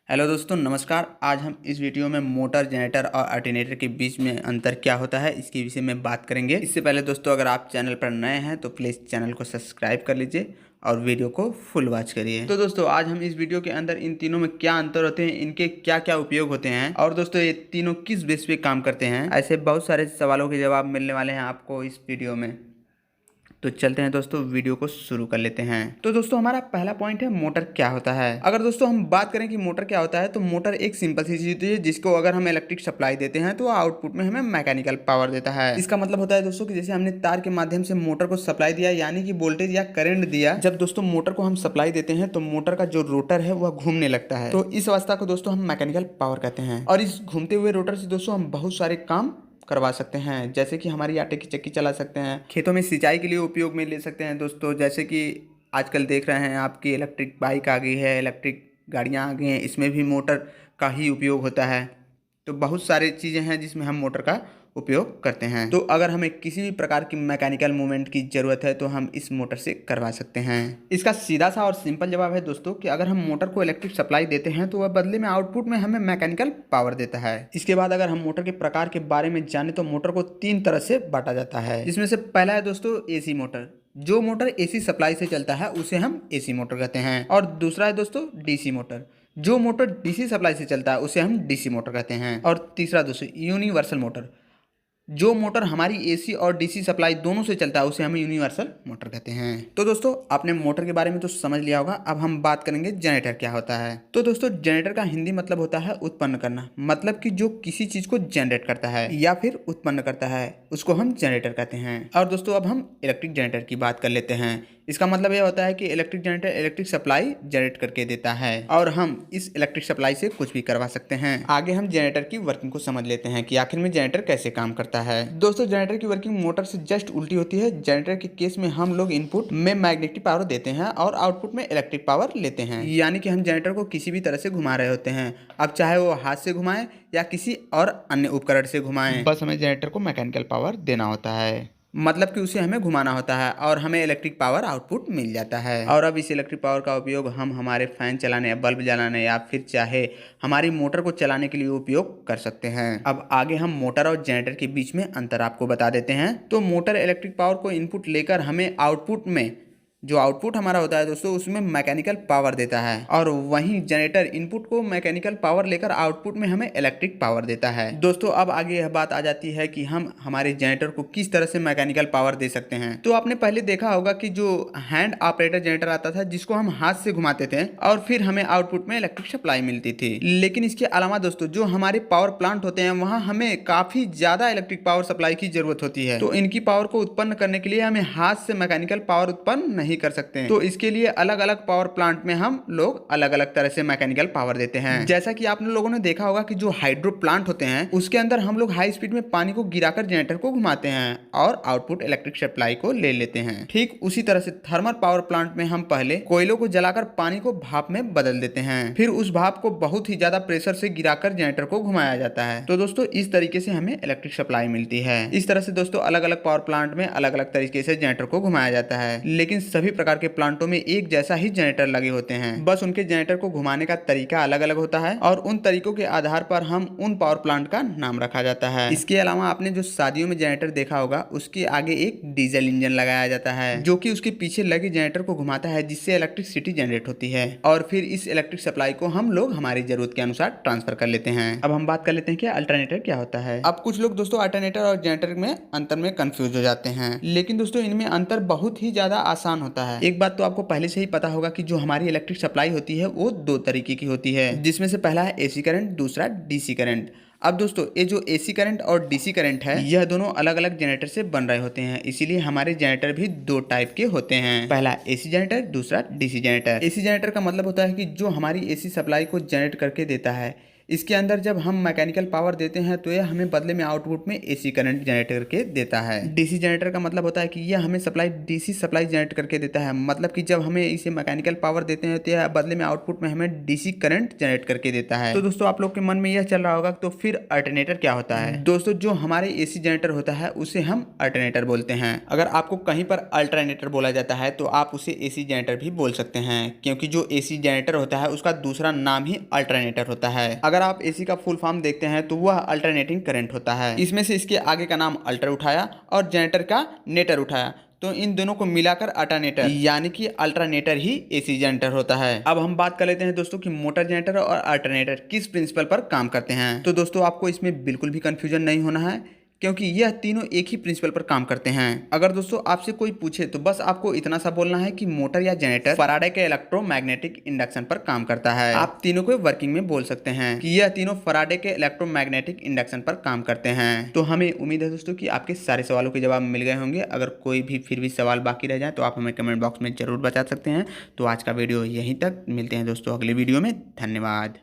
Hello दोस्तों, नमस्कार। आज हम इस वीडियो में मोटर, जनरेटर और अल्टरनेटर के बीच में अंतर क्या होता है इसके विषय में बात करेंगे। इससे पहले दोस्तों, अगर आप चैनल पर नए हैं तो प्लीज़ चैनल को सब्सक्राइब कर लीजिए और वीडियो को फुल वॉच करिए। तो दोस्तों, आज हम इस वीडियो के अंदर इन तीनों में क्या अंतर होते हैं, इनके क्या क्या उपयोग होते हैं और दोस्तों ये तीनों किस बेस पे काम करते हैं, ऐसे बहुत सारे सवालों के जवाब मिलने वाले हैं आपको इस वीडियो में। तो चलते हैं दोस्तों, वीडियो को शुरू कर लेते हैं। तो दोस्तों, हमारा पहला पॉइंट है मोटर क्या होता है। अगर दोस्तों हम बात करें कि मोटर क्या होता है, तो मोटर एक सिंपल सी चीज होती है जिसको अगर हम इलेक्ट्रिक सप्लाई देते हैं तो आउटपुट में हमें मैकेनिकल पावर देता है। इसका मतलब होता है दोस्तों कि जैसे हमने तार के माध्यम से मोटर को सप्लाई दिया, यानी कि वोल्टेज या करंट दिया। जब दोस्तों मोटर को हम सप्लाई देते हैं तो मोटर का जो रोटर है वह घूमने लगता है, तो इस अवस्था को दोस्तों हम मैकेनिकल पावर कहते हैं। और इस घूमते हुए रोटर से दोस्तों हम बहुत सारे काम करवा सकते हैं, जैसे कि हमारी आटे की चक्की चला सकते हैं, खेतों में सिंचाई के लिए उपयोग में ले सकते हैं दोस्तों। जैसे कि आजकल देख रहे हैं आपकी इलेक्ट्रिक बाइक आ गई है, इलेक्ट्रिक गाड़ियाँ आ गई हैं, इसमें भी मोटर का ही उपयोग होता है। तो बहुत सारी चीज़ें हैं जिसमें हम मोटर का उपयोग करते हैं। तो अगर हमें किसी भी प्रकार की मैकेनिकल मूवमेंट की ज़रूरत है तो हम इस मोटर से करवा सकते हैं। इसका सीधा सा और सिंपल जवाब है दोस्तों कि अगर हम मोटर को इलेक्ट्रिक सप्लाई देते हैं तो वह बदले में आउटपुट में हमें मैकेनिकल पावर देता है। इसके बाद अगर हम मोटर के प्रकार के बारे में जाने तो मोटर को 3 तरह से बांटा जाता है, जिसमें से पहला है दोस्तों एसी मोटर। जो मोटर एसी सप्लाई से चलता है उसे हम एसी मोटर कहते हैं। और दूसरा है दोस्तों डीसी मोटर। जो मोटर डीसी सप्लाई से चलता है उसे हम डीसी मोटर कहते हैं। और तीसरा दोस्तों यूनिवर्सल मोटर। जो मोटर हमारी एसी और डीसी सप्लाई दोनों से चलता है उसे हम यूनिवर्सल मोटर कहते हैं। तो दोस्तों, आपने मोटर के बारे में तो समझ लिया होगा। अब हम बात करेंगे जनरेटर क्या होता है। तो दोस्तों, जनरेटर का हिंदी मतलब होता है उत्पन्न करना। मतलब कि जो किसी चीज को जनरेट करता है या फिर उत्पन्न करता है उसको हम जनरेटर कहते हैं। और दोस्तों, अब हम इलेक्ट्रिक जनरेटर की बात कर लेते हैं। इसका मतलब यह होता है कि electric generator electric supply generate करके देता है और हम इस इलेक्ट्रिक सप्लाई से कुछ भी करवा सकते हैं। आगे हम जनरेटर की वर्किंग को समझ लेते हैं कि आखिर में जनरेटर कैसे काम करता है। दोस्तों, जनरेटर की वर्किंग मोटर से जस्ट उल्टी होती है। जनरेटर के केस में हम लोग इनपुट में मैग्नेटिक पावर देते हैं और आउटपुट में इलेक्ट्रिक पावर लेते हैं। यानी कि हम जनरेटर को किसी भी तरह से घुमा रहे होते हैं, अब चाहे वो हाथ से घुमाएं या किसी और अन्य उपकरण से घुमाएं, बस हमें जनरेटर को मैकेनिकल पावर देना होता है। मतलब कि उसे हमें घुमाना होता है और हमें इलेक्ट्रिक पावर आउटपुट मिल जाता है। और अब इस इलेक्ट्रिक पावर का उपयोग हम हमारे फैन चलाने या बल्ब जलाने या फिर चाहे हमारी मोटर को चलाने के लिए उपयोग कर सकते हैं। अब आगे हम मोटर और जनरेटर के बीच में अंतर आपको बता देते हैं। तो मोटर इलेक्ट्रिक पावर को इनपुट लेकर हमें आउटपुट में, जो आउटपुट हमारा होता है दोस्तों, उसमें मैकेनिकल पावर देता है। और वहीं जनरेटर इनपुट को मैकेनिकल पावर लेकर आउटपुट में हमें इलेक्ट्रिक पावर देता है। दोस्तों, अब आगे यह बात आ जाती है कि हम हमारे जनरेटर को किस तरह से मैकेनिकल पावर दे सकते हैं। तो आपने पहले देखा होगा कि जो हैंड ऑपरेटर जनरेटर आता था जिसको हम हाथ से घुमाते थे और फिर हमें आउटपुट में इलेक्ट्रिक सप्लाई मिलती थी। लेकिन इसके अलावा दोस्तों, जो हमारे पावर प्लांट होते हैं वहां हमें काफी ज्यादा इलेक्ट्रिक पावर सप्लाई की जरूरत होती है। तो इनकी पावर को उत्पन्न करने के लिए हमें हाथ से मैकेनिकल पावर उत्पन्न नहीं कर सकते हैं। तो इसके लिए अलग अलग पावर प्लांट में हम लोग अलग अलग तरह से मैकेनिकल पावर देते हैं। जैसा कि आप लोगों ने देखा होगा कि जो हाइड्रो प्लांट होते हैं उसके अंदर हम लोग हाई स्पीड में पानी को गिराकर जनरेटर को घुमाते हैं और आउटपुट इलेक्ट्रिक सप्लाई को ले लेते हैं। ठीक उसी तरह से थर्मल पावर प्लांट में हम पहले कोयलों को जलाकर पानी को भाप में बदल देते हैं, फिर उस भाप को बहुत ही ज्यादा प्रेशर से गिराकर जनरेटर को घुमाया जाता है। तो दोस्तों, इस तरीके से हमें इलेक्ट्रिक सप्लाई मिलती है। इस तरह से दोस्तों, अलग अलग पावर प्लांट में अलग अलग तरीके से जनरेटर को घुमाया जाता है, लेकिन सभी प्रकार के प्लांटों में एक जैसा ही जनरेटर लगे होते हैं। बस उनके जनरेटर को घुमाने का तरीका अलग अलग होता है और उन तरीकों के आधार पर हम उन पावर प्लांट का नाम रखा जाता है। इसके अलावा आपने जो शादियों में जनरेटर देखा होगा उसके आगे एक डीजल इंजन लगाया जाता है जो कि उसके पीछे लगे जनरेटर को घुमाता है, जिससे इलेक्ट्रिसिटी जनरेट होती है और फिर इस इलेक्ट्रिक सप्लाई को हम लोग हमारी जरूरत के अनुसार ट्रांसफर कर लेते हैं। अब हम बात कर लेते हैं कि अल्टरनेटर क्या होता है। अब कुछ लोग दोस्तों अल्टरनेटर और जनरेटर में अंतर में कंफ्यूज हो जाते हैं, लेकिन दोस्तों इनमें अंतर बहुत ही ज्यादा आसान होता है। एक बात तो आपको पहले से ही पता होगा कि जो हमारी इलेक्ट्रिक सप्लाई होती है वो 2 तरीके की होती है, जिसमें से पहला है एसी करंट, दूसरा डीसी करंट। अब दोस्तों, ये जो एसी करंट और डीसी करंट है यह दोनों अलग अलग जनरेटर से बन रहे होते हैं, इसीलिए हमारे जनरेटर भी 2 टाइप के होते हैं। पहला एसी जनरेटर, दूसरा डीसी जनरेटर। एसी जनरेटर का मतलब होता है कि जो हमारी एसी सप्लाई को जनरेट करके देता है, इसके अंदर जब हम मैकेनिकल पावर देते हैं तो यह हमें बदले में आउटपुट में एसी करंट जनरेट करके देता है। डीसी जनरेटर का मतलब होता है कि यह हमें डीसी सप्लाई जनरेट करके देता है, मतलब कि जब हमें इसे मैकेनिकल पावर देते हैं तो यह बदले में आउटपुट में हमें डीसी करंट जनरेट करके देता है। तो दोस्तों आप लोग के मन में यह चल रहा होगा तो फिर अल्टरनेटर क्या होता है। दोस्तों जो हमारे एसी जनरेटर होता है उसे हम अल्टरनेटर बोलते हैं। अगर आपको कहीं पर अल्टरनेटर बोला जाता है तो आप उसे एसी जनरेटर भी बोल सकते हैं, क्योंकि जो एसी जनरेटर होता है उसका दूसरा नाम ही अल्टरनेटर होता है। अगर आप एसी का फुल फॉर्म देखते हैं तो वह अल्टरनेटिंग करंट होता है। इसमें से इसके आगे का नाम अल्टर उठाया और जनरेटर का नेटर उठाया, तो इन दोनों को मिलाकर अल्टरनेटर यानी कि अल्टरनेटर ही एसी जनरेटर होता है। अब हम बात कर लेते हैं दोस्तों कि मोटर जनरेटर और अल्टरनेटर किस प्रिंसिपल पर काम करते हैं। तो दोस्तों आपको इसमें बिल्कुल भी कंफ्यूजन नहीं होना है, क्योंकि यह तीनों एक ही प्रिंसिपल पर काम करते हैं। अगर दोस्तों आपसे कोई पूछे तो बस आपको इतना सा बोलना है कि मोटर या जनरेटर फैराडे के इलेक्ट्रोमैग्नेटिक इंडक्शन पर काम करता है। आप तीनों को वर्किंग में बोल सकते हैं कि यह तीनों फैराडे के इलेक्ट्रोमैग्नेटिक इंडक्शन पर काम करते हैं। तो हमें उम्मीद है दोस्तों कि आपके सारे सवालों के जवाब मिल गए होंगे। अगर कोई भी फिर भी सवाल बाकी रह जाए तो आप हमें कमेंट बॉक्स में जरूर बता सकते हैं। तो आज का वीडियो यहीं तक, मिलते हैं दोस्तों अगले वीडियो में। धन्यवाद।